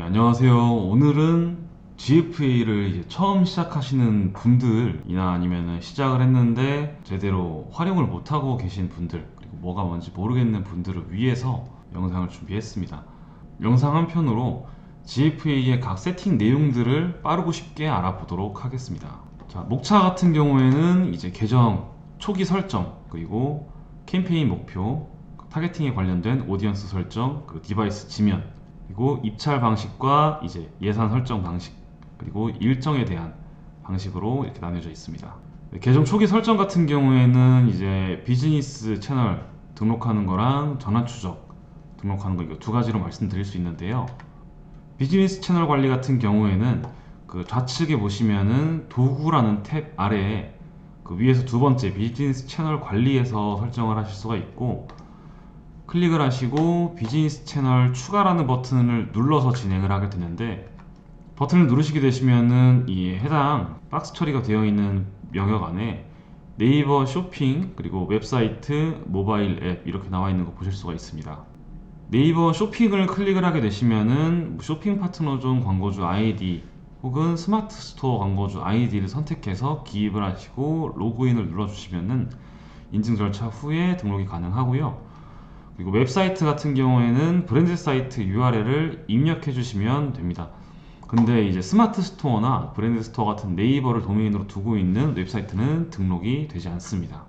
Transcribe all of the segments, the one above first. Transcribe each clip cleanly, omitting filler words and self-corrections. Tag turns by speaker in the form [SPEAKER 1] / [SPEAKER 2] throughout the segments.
[SPEAKER 1] 안녕하세요. 오늘은 GFA를 이제 처음 시작하시는 분들이나 아니면 시작을 했는데 제대로 활용을 못하고 계신 분들, 그리고 뭐가 뭔지 모르겠는 분들을 위해서 영상을 준비했습니다. 영상 한 편으로 GFA의 각 세팅 내용들을 빠르고 쉽게 알아보도록 하겠습니다. 자, 목차 같은 경우에는 이제 계정 초기 설정, 그리고 캠페인 목표, 타겟팅에 관련된 오디언스 설정, 그리고 디바이스 지면, 그리고 입찰 방식과 이제 예산 설정 방식, 그리고 일정에 대한 방식으로 이렇게 나뉘어져 있습니다. 계정 초기 설정 같은 경우에는 이제 비즈니스 채널 등록하는 거랑 전환 추적 등록하는 거, 이거 두 가지로 말씀드릴 수 있는데요. 비즈니스 채널 관리 같은 경우에는 그 좌측에 보시면은 도구라는 탭 아래에 그 위에서 두 번째 비즈니스 채널 관리에서 설정을 하실 수가 있고, 클릭을 하시고 비즈니스 채널 추가라는 버튼을 눌러서 진행을 하게 되는데, 버튼을 누르시게 되시면은 이 해당 박스 처리가 되어 있는 영역 안에 네이버 쇼핑, 그리고 웹사이트, 모바일 앱 이렇게 나와 있는 거 보실 수가 있습니다. 네이버 쇼핑을 클릭을 하게 되시면은 쇼핑 파트너존 광고주 아이디 혹은 스마트 스토어 광고주 아이디를 선택해서 기입을 하시고 로그인을 눌러주시면은 인증 절차 후에 등록이 가능하고요. 그리고 웹사이트 같은 경우에는 브랜드 사이트 URL을 입력해 주시면 됩니다. 근데 이제 스마트 스토어나 브랜드 스토어 같은 네이버를 도메인으로 두고 있는 웹사이트는 등록이 되지 않습니다.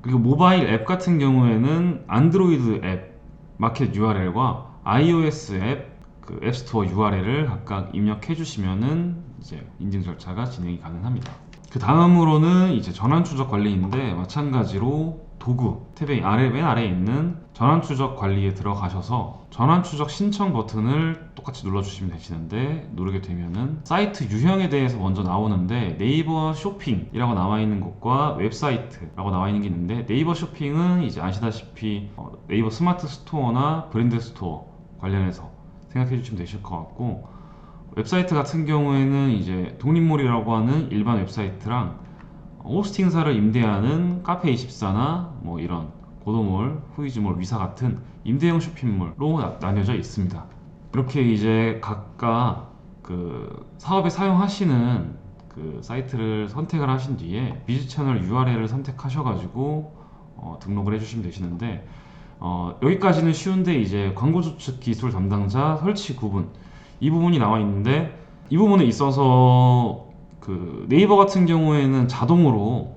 [SPEAKER 1] 그리고 모바일 앱 같은 경우에는 안드로이드 앱 마켓 URL과 iOS 앱 그 앱스토어 URL을 각각 입력해 주시면은 이제 인증 절차가 진행이 가능합니다. 그 다음으로는 이제 전환 추적 관리인데, 마찬가지로 도구 탭의 맨 아래에 있는 전환 추적 관리에 들어가셔서 전환 추적 신청 버튼을 똑같이 눌러주시면 되시는데, 누르게 되면은 사이트 유형에 대해서 먼저 나오는데, 네이버 쇼핑이라고 나와 있는 것과 웹사이트라고 나와 있는 게 있는데, 네이버 쇼핑은 이제 아시다시피 네이버 스마트 스토어나 브랜드 스토어 관련해서 생각해 주시면 되실 것 같고, 웹사이트 같은 경우에는 이제 독립몰이라고 하는 일반 웹사이트랑 호스팅사를 임대하는 카페24나 뭐 이런 고도몰, 후이즈몰, 위사 같은 임대형 쇼핑몰로 나뉘어져 있습니다. 이렇게 이제 각각 그 사업에 사용하시는 그 사이트를 선택을 하신 뒤에 비즈 채널 URL을 선택하셔가지고 등록을 해주시면 되시는데, 여기까지는 쉬운데 이제 광고 주측 기술 담당자 설치 구분, 이 부분이 나와 있는데, 이 부분에 있어서 그 네이버 같은 경우에는 자동으로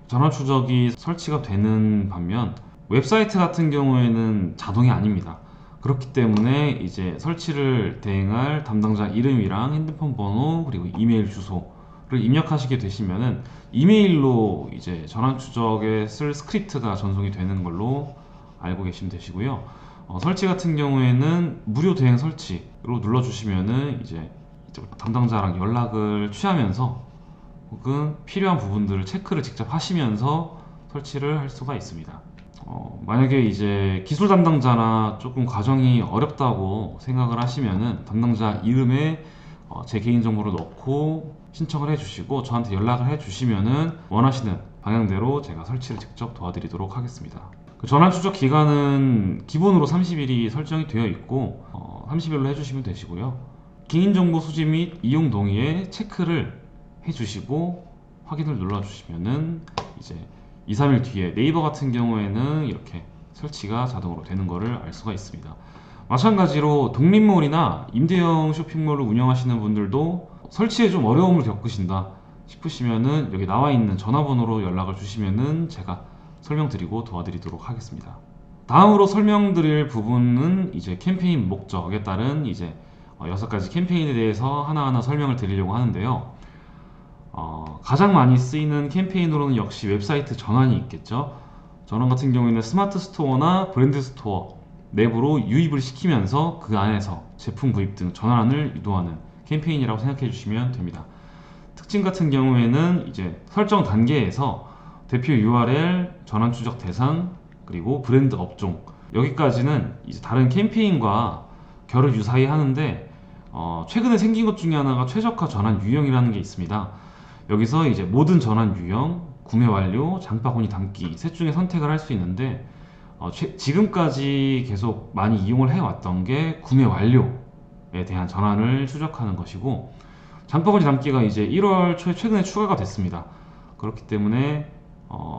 [SPEAKER 1] 전화 추적이 설치가 되는 반면, 웹사이트 같은 경우에는 자동이 아닙니다. 그렇기 때문에 이제 설치를 대행할 담당자 이름이랑 핸드폰 번호, 그리고 이메일 주소를 입력하시게 되시면은 이메일로 이제 전환 추적에 쓸 스크립트가 전송이 되는 걸로 알고 계시면 되시고요. 설치 같은 경우에는 무료 대행 설치로 눌러주시면은 이제 담당자랑 연락을 취하면서 혹은 필요한 부분들을 체크를 직접 하시면서 설치를 할 수가 있습니다. 만약에 이제 기술 담당자나 조금 과정이 어렵다고 생각을 하시면은 담당자 이름에 제 개인정보를 넣고 신청을 해주시고 저한테 연락을 해주시면은 원하시는 방향대로 제가 설치를 직접 도와드리도록 하겠습니다. 그 전환 추적 기간은 기본으로 30일이 설정이 되어 있고 30일로 해주시면 되시고요. 개인정보 수집 및 이용 동의에 체크를 해주시고 확인을 눌러주시면은 이제 2, 3일 뒤에 네이버 같은 경우에는 이렇게 설치가 자동으로 되는 것을 알 수가 있습니다. 마찬가지로 독립몰이나 임대형 쇼핑몰을 운영하시는 분들도 설치에 좀 어려움을 겪으신다 싶으시면은 여기 나와 있는 전화번호로 연락을 주시면은 제가 설명드리고 도와드리도록 하겠습니다. 다음으로 설명드릴 부분은 이제 캠페인 목적에 따른 이제 6가지 캠페인에 대해서 하나하나 설명을 드리려고 하는데요. 가장 많이 쓰이는 캠페인으로는 역시 웹사이트 전환이 있겠죠. 전환 같은 경우에는 스마트 스토어나 브랜드 스토어 내부로 유입을 시키면서 그 안에서 제품 구입 등 전환을 유도하는 캠페인이라고 생각해 주시면 됩니다. 특징 같은 경우에는 이제 설정 단계에서 대표 URL, 전환 추적 대상, 그리고 브랜드 업종, 여기까지는 이제 다른 캠페인과 결을 유사히 하는데 최근에 생긴 것 중에 하나가 최적화 전환 유형이라는 게 있습니다. 여기서 이제 모든 전환 유형, 구매 완료, 장바구니 담기 셋 중에 선택을 할 수 있는데 지금까지 계속 많이 이용을 해왔던 게 구매 완료에 대한 전환을 추적하는 것이고, 장바구니 담기가 이제 1월 초에 최근에 추가가 됐습니다. 그렇기 때문에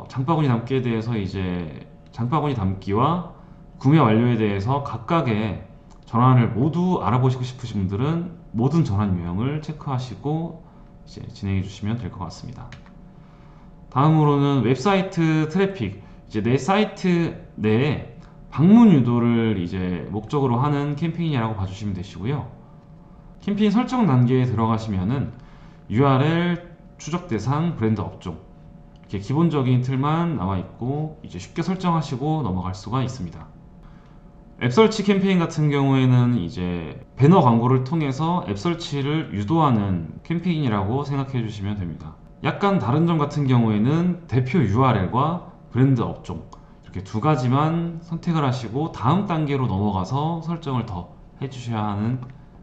[SPEAKER 1] 장바구니 담기에 대해서 이제 장바구니 담기와 구매 완료에 대해서 각각의 전환을 모두 알아보시고 싶으신 분들은 모든 전환 유형을 체크하시고 이제 진행해 주시면 될 것 같습니다. 다음으로는 웹사이트 트래픽, 이제 내 사이트 내에 방문 유도를 이제 목적으로 하는 캠페인이라고 봐주시면 되시고요. 캠페인 설정 단계에 들어가시면은 URL, 추적 대상, 브랜드 업종, 이렇게 기본적인 틀만 나와 있고 이제 쉽게 설정하시고 넘어갈 수가 있습니다. 앱 설치 캠페인 같은 경우에는 이제 배너 광고를 통해서 앱 설치를 유도하는 캠페인이라고 생각해 주시면 됩니다. 약간 다른 점 같은 경우에는 대표 URL과 브랜드 업종, 이렇게 두 가지만 선택을 하시고 다음 단계로 넘어가서 설정을 더 해주셔야 하는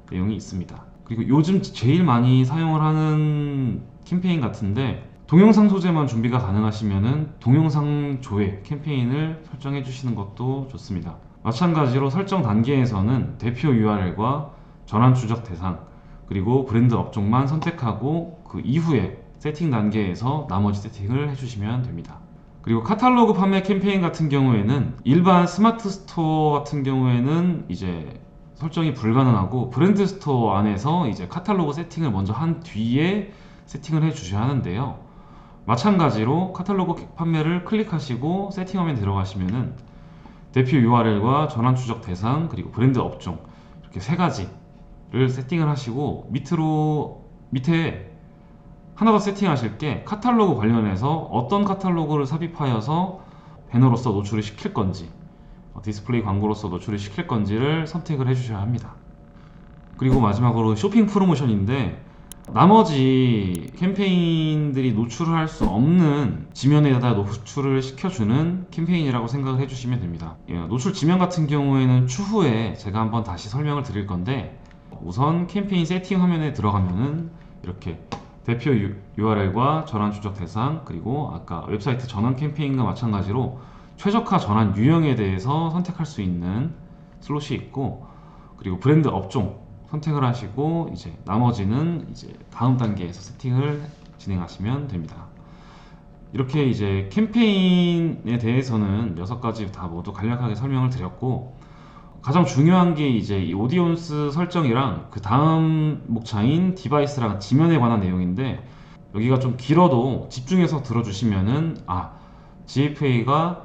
[SPEAKER 1] 내용이 있습니다. 그리고 요즘 제일 많이 사용을 하는 캠페인 같은데, 동영상 소재만 준비가 가능하시면은 동영상 조회 캠페인을 설정해 주시는 것도 좋습니다. 마찬가지로 설정 단계에서는 대표 URL과 전환 추적 대상, 그리고 브랜드 업종만 선택하고 그 이후에 세팅 단계에서 나머지 세팅을 해주시면 됩니다. 그리고 카탈로그 판매 캠페인 같은 경우에는 일반 스마트 스토어 같은 경우에는 이제 설정이 불가능하고, 브랜드 스토어 안에서 이제 카탈로그 세팅을 먼저 한 뒤에 세팅을 해 주셔야 하는데요. 마찬가지로 카탈로그 판매를 클릭하시고 세팅화면 들어가시면은 대표 URL과 전환 추적 대상, 그리고 브랜드 업종, 이렇게 세 가지를 세팅을 하시고 밑에 하나 더 세팅하실 게 카탈로그 관련해서 어떤 카탈로그를 삽입하여서 배너로서 노출을 시킬 건지, 디스플레이 광고로서 노출을 시킬 건지를 선택을 해주셔야 합니다. 그리고 마지막으로 쇼핑 프로모션인데, 나머지 캠페인들이 노출을 할 수 없는 지면에다 노출을 시켜주는 캠페인이라고 생각을 해주시면 됩니다. 노출 지면 같은 경우에는 추후에 제가 한번 다시 설명을 드릴 건데, 우선 캠페인 세팅 화면에 들어가면은 이렇게 대표 URL과 전환 추적 대상, 그리고 아까 웹사이트 전환 캠페인과 마찬가지로 최적화 전환 유형에 대해서 선택할 수 있는 슬롯이 있고, 그리고 브랜드 업종 선택을 하시고 이제 나머지는 이제 다음 단계에서 세팅을 진행하시면 됩니다. 이렇게 이제 캠페인에 대해서는 6가지 다 모두 간략하게 설명을 드렸고, 가장 중요한 게 이제 이 오디언스 설정이랑 그 다음 목차인 디바이스랑 지면에 관한 내용인데, 여기가 좀 길어도 집중해서 들어주시면은 GFA가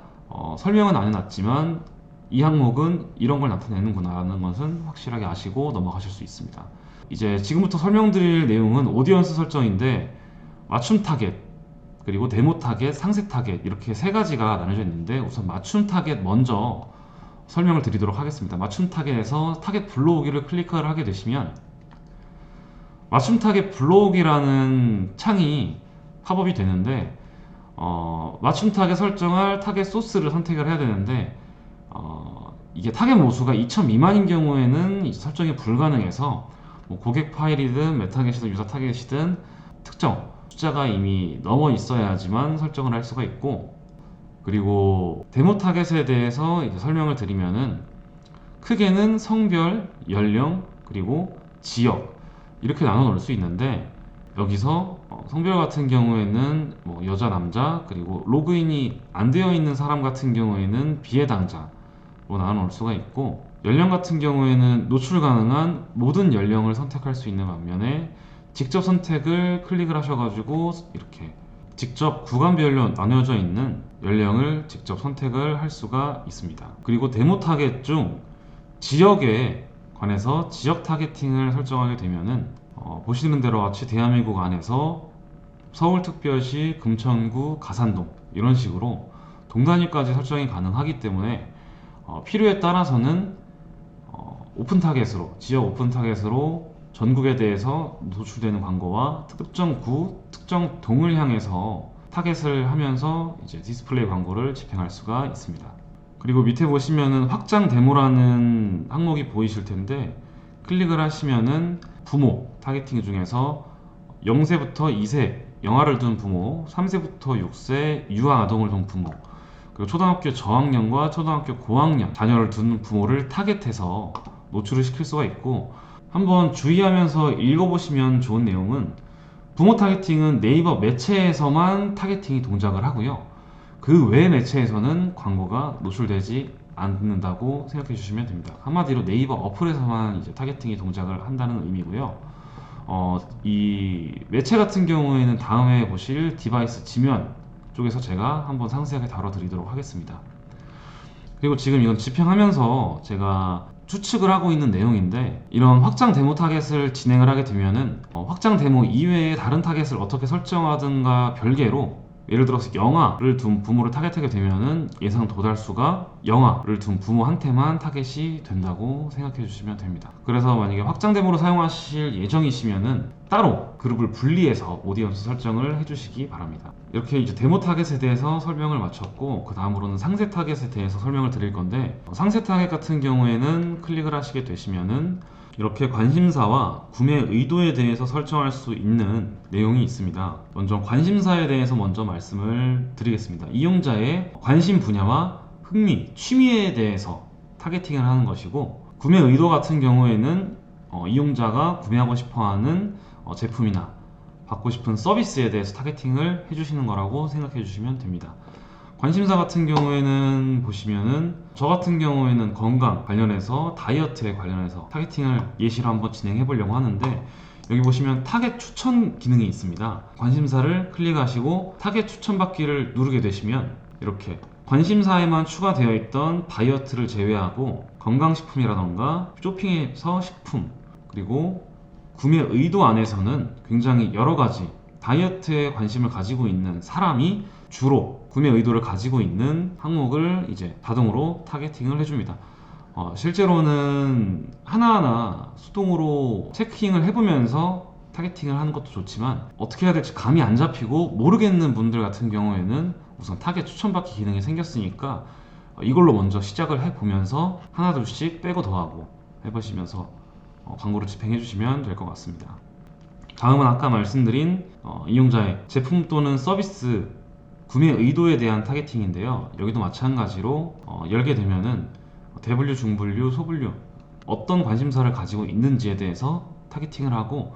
[SPEAKER 1] 설명은 안 해놨지만 이 항목은 이런 걸 나타내는구나 라는 것은 확실하게 아시고 넘어가실 수 있습니다. 이제 지금부터 설명드릴 내용은 오디언스 설정인데, 맞춤 타겟, 그리고 데모 타겟, 상세 타겟, 이렇게 세 가지가 나눠져 있는데, 우선 맞춤 타겟 먼저 설명을 드리도록 하겠습니다. 맞춤 타겟에서 타겟 불러오기를 클릭을 하게 되시면 맞춤 타겟 불러오기라는 창이 팝업이 되는데, 맞춤 타겟 설정할 타겟 소스를 선택을 해야 되는데, 이게 타겟 모수가 2000 미만인 경우에는 이제 설정이 불가능해서 뭐 고객 파일이든 메타겟이든 유사 타겟이든 특정 숫자가 이미 넘어 있어야지만 설정을 할 수가 있고, 그리고 데모 타겟에 대해서 이제 설명을 드리면은 크게는 성별, 연령, 그리고 지역 이렇게 나눠 놓을 수 있는데, 여기서 성별 같은 경우에는 뭐 여자, 남자, 그리고 로그인이 안 되어 있는 사람 같은 경우에는 비해당자로 나눠 놓을 수가 있고, 연령 같은 경우에는 노출 가능한 모든 연령을 선택할 수 있는 반면에 직접 선택을 클릭을 하셔가지고 이렇게 직접 구간별로 나뉘어져 있는 연령을 직접 선택을 할 수가 있습니다. 그리고 데모 타겟 중 지역에 관해서 지역 타겟팅을 설정하게 되면은 보시는 대로 같이 대한민국 안에서 서울특별시, 금천구, 가산동 이런 식으로 동단위까지 설정이 가능하기 때문에 필요에 따라서는 오픈 타겟으로, 지역 오픈 타겟으로 전국에 대해서 노출되는 광고와 특정 구, 특정 동을 향해서 타겟을 하면서 이제 디스플레이 광고를 집행할 수가 있습니다. 그리고 밑에 보시면은 확장 데모라는 항목이 보이실 텐데 클릭을 하시면은 부모 타겟팅 중에서 0세부터 2세 영아를 둔 부모, 3세부터 6세 유아 아동을 둔 부모, 그리고 초등학교 저학년과 초등학교 고학년 자녀를 둔 부모를 타겟해서 노출을 시킬 수가 있고, 한번 주의하면서 읽어보시면 좋은 내용은 부모 타겟팅은 네이버 매체에서만 타겟팅이 동작을 하고요. 그 외 매체에서는 광고가 노출되지 않는다고 생각해 주시면 됩니다. 한마디로 네이버 어플에서만 이제 타겟팅이 동작을 한다는 의미고요. 이 매체 같은 경우에는 다음에 보실 디바이스 지면 쪽에서 제가 한번 상세하게 다뤄드리도록 하겠습니다. 그리고 지금 이건 집행하면서 제가 추측을 하고 있는 내용인데, 이런 확장 데모 타겟을 진행을 하게 되면은 확장 데모 이외에 다른 타겟을 어떻게 설정하든가 별개로, 예를 들어서 영아를 둔 부모를 타겟하게 되면은 예상 도달수가 영아를 둔 부모한테만 타겟이 된다고 생각해 주시면 됩니다. 그래서 만약에 확장 데모로 사용하실 예정이시면은 따로 그룹을 분리해서 오디언스 설정을 해주시기 바랍니다. 이렇게 이제 데모 타겟에 대해서 설명을 마쳤고, 그 다음으로는 상세 타겟에 대해서 설명을 드릴 건데, 상세 타겟 같은 경우에는 클릭을 하시게 되시면은 이렇게 관심사와 구매 의도에 대해서 설정할 수 있는 내용이 있습니다. 먼저 관심사에 대해서 먼저 말씀을 드리겠습니다. 이용자의 관심 분야와 흥미, 취미에 대해서 타겟팅을 하는 것이고, 구매 의도 같은 경우에는 이용자가 구매하고 싶어하는 제품이나 받고 싶은 서비스에 대해서 타겟팅을 해주시는 거라고 생각해 주시면 됩니다. 관심사 같은 경우에는 보시면은 저 같은 경우에는 건강 관련해서 다이어트에 관련해서 타겟팅을 예시로 한번 진행해 보려고 하는데, 여기 보시면 타겟 추천 기능이 있습니다. 관심사를 클릭하시고 타겟 추천 받기를 누르게 되시면 이렇게 관심사에만 추가되어 있던 다이어트를 제외하고 건강식품이라던가 쇼핑에서 식품, 그리고 구매 의도 안에서는 굉장히 여러가지 다이어트에 관심을 가지고 있는 사람이 주로 구매 의도를 가지고 있는 항목을 이제 자동으로 타겟팅을 해줍니다. 실제로는 하나하나 수동으로 체킹을 해보면서 타겟팅을 하는 것도 좋지만, 어떻게 해야 될지 감이 안 잡히고 모르겠는 분들 같은 경우에는 우선 타겟 추천받기 기능이 생겼으니까 이걸로 먼저 시작을 해보면서 하나둘씩 빼고 더하고 해보시면서 광고를 집행해 주시면 될 것 같습니다. 다음은 아까 말씀드린 이용자의 제품 또는 서비스 구매 의도에 대한 타겟팅인데요. 여기도 마찬가지로 열게 되면은 대분류, 중분류, 소분류 어떤 관심사를 가지고 있는지에 대해서 타겟팅을 하고,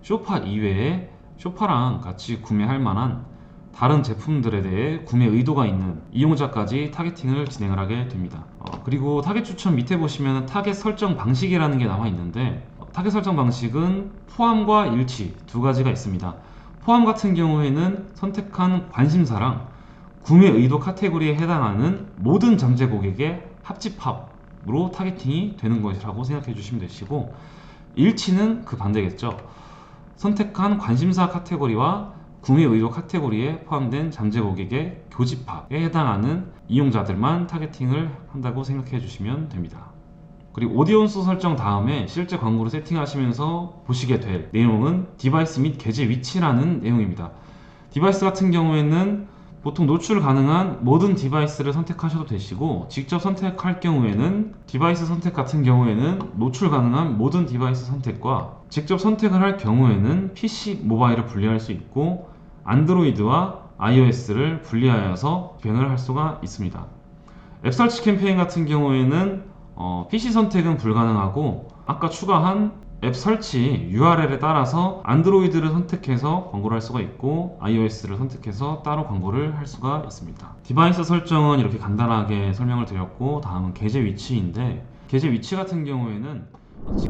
[SPEAKER 1] 쇼파 이외에 쇼파랑 같이 구매할 만한 다른 제품들에 대해 구매 의도가 있는 이용자까지 타겟팅을 진행을 하게 됩니다. 그리고 타겟 추천 밑에 보시면 타겟 설정 방식이라는 게 나와 있는데, 타겟 설정 방식은 포함과 일치 두 가지가 있습니다. 포함 같은 경우에는 선택한 관심사랑 구매 의도 카테고리에 해당하는 모든 잠재 고객의 합집합으로 타겟팅이 되는 것이라고 생각해 주시면 되시고, 일치는 그 반대겠죠. 선택한 관심사 카테고리와 구매 의도 카테고리에 포함된 잠재 고객의 교집합에 해당하는 이용자들만 타겟팅을 한다고 생각해 주시면 됩니다. 그리고 오디언스 설정 다음에 실제 광고를 세팅하시면서 보시게 될 내용은 디바이스 및 게재 위치라는 내용입니다. 디바이스 같은 경우에는 보통 노출 가능한 모든 디바이스를 선택하셔도 되시고, 직접 선택할 경우에는 디바이스 선택 같은 경우에는 노출 가능한 모든 디바이스 선택과 직접 선택을 할 경우에는 PC, 모바일을 분리할 수 있고 안드로이드와 iOS를 분리하여서 집행을 할 수가 있습니다. 앱 설치 캠페인 같은 경우에는 PC 선택은 불가능하고, 아까 추가한 앱 설치 URL에 따라서 안드로이드를 선택해서 광고를 할 수가 있고 iOS를 선택해서 따로 광고를 할 수가 있습니다. 디바이스 설정은 이렇게 간단하게 설명을 드렸고, 다음은 게재 위치인데, 게재 위치 같은 경우에는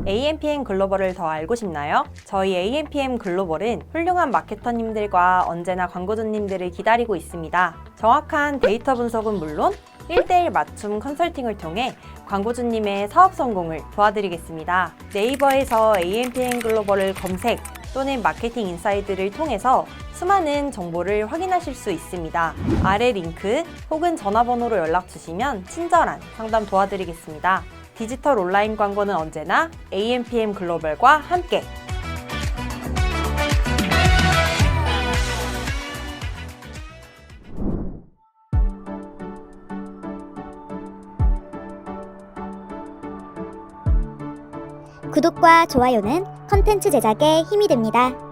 [SPEAKER 2] AMPM 글로벌을 더 알고 싶나요? 저희 AMPM 글로벌은 훌륭한 마케터님들과 언제나 광고주님들을 기다리고 있습니다. 정확한 데이터 분석은 물론 1:1 맞춤 컨설팅을 통해 광고주님의 사업 성공을 도와드리겠습니다. 네이버에서 AMPM 글로벌을 검색 또는 마케팅 인사이드를 통해서 수많은 정보를 확인하실 수 있습니다. 아래 링크 혹은 전화번호로 연락 주시면 친절한 상담 도와드리겠습니다. 디지털 온라인 광고는 언제나 AMPM 글로벌과 함께.
[SPEAKER 3] 구독과 좋아요는 컨텐츠 제작에 힘이 됩니다.